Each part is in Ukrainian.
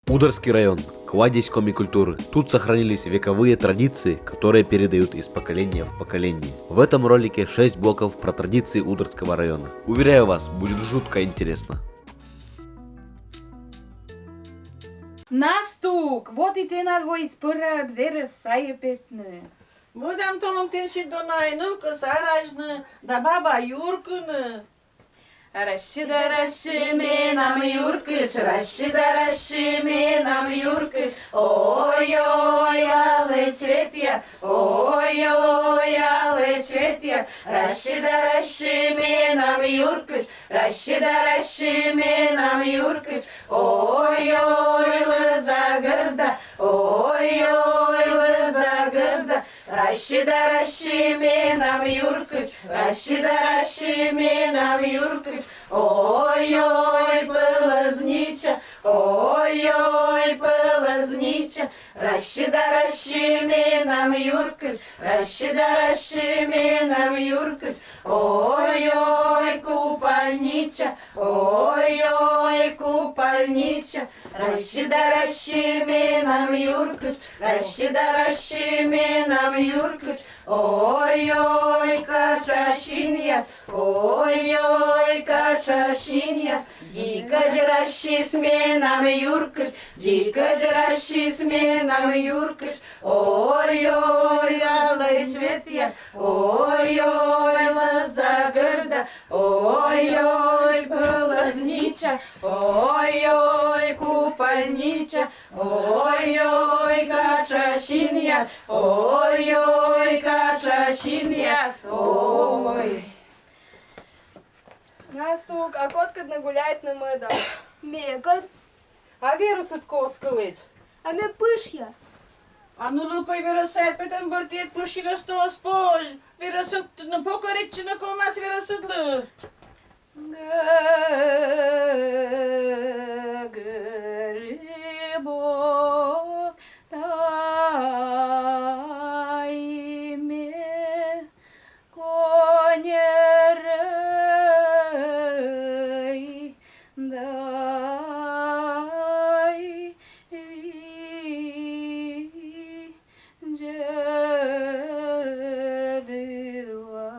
Ударский район – кладезь комикультуры. Тут сохранились вековые традиции, которые передают из поколения в поколение. В этом ролике 6 блоков про традиции Ударского района. Уверяю вас, будет жутко интересно. Настук, водите на двой спора двері сайепетне. Будем толом тенши Дунайну, косаражны, да баба Юркыны. Ращида ращи нам Юркыч, ращида ращи нам Юркыч. Ой-ой, але четяс, ой-ой, але четяс. Ращида ращи нам Юркыч, ращида ращи нам Юркыч. Ой-ой, лыза гырда, ой-ой, лыза гырда. Ращида ращи нам Юркыч, ращида ращи нам Юркыч. Ой-ой, пилазнича, ой-ой, пилазнича. Ращида ращи нам Юркыч, ращида ращи нам Юркыч. Ой-ой, купальнича, ой-ой, купальнича. Ращида ращи нам Юркыч, ращида ращи нам Юркыч. Ой-ой, качашиньяс, ой-ой, качашиньяс. Дико деращи нам Юркыч, дико деращи нам Юркыч. Ой-ой, алый цветьяс, ой-ой, лоза гырда, ой-ой, пилазнича, ой-ой, купальнича, ой-ой, качашиньяс, ой-ой, качашиньяс, ой. Настук, а котка не гуляет на меда. Меган, А Веру Садко скалить. а ме пиш'я. А ну лукай Веросет, петен бортит пушила сто спож. Веросет, ну покорить на комас Веросетлу. Грибок тайме конерей дай видела.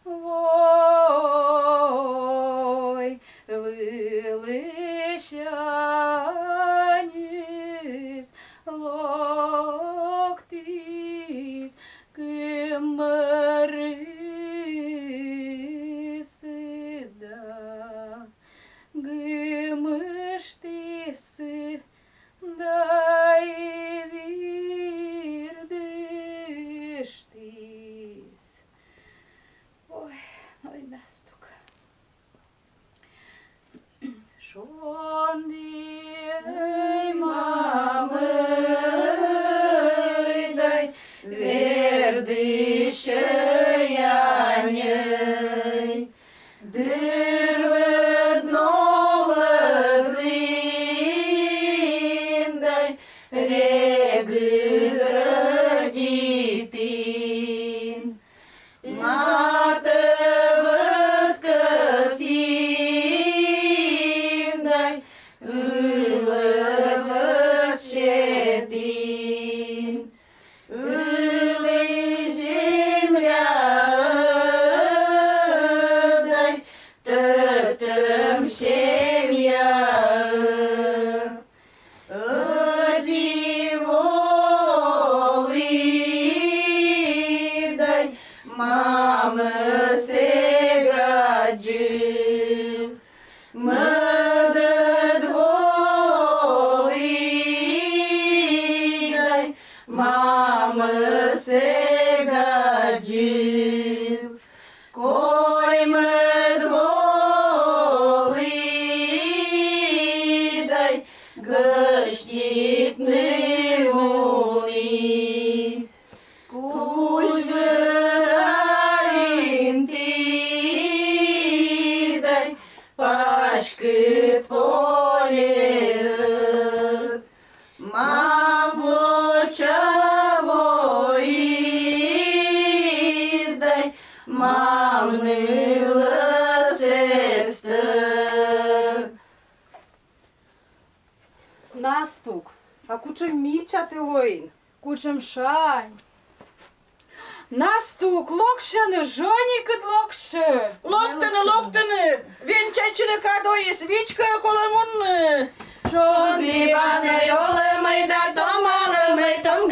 Ой, вилищаніс, локтіс, гимрисида, гимиштиси, дай вірдиштіс. Ой, настук. Шонди мамы дай вердищаяней, дырведного глиндай регродитин. Матывыт кырсиндай ылывыз щетин. Ылы землядай тытым семья. Диволидай мамы сегаджи. Мыдыд волидай мамы сегаджи. Кой мыд волидай гыштитны мули. Куж вырарин тидай пашкыт полет. Мамбочаво издай мамны лысесты. Настук. А кучем мічати воїн. Кучем шань. Настук, локшане, жоні кид локше. Локтини, вінчайчини кадої, свічкою коло мунни. Шон диване, йоле ми да домале ми там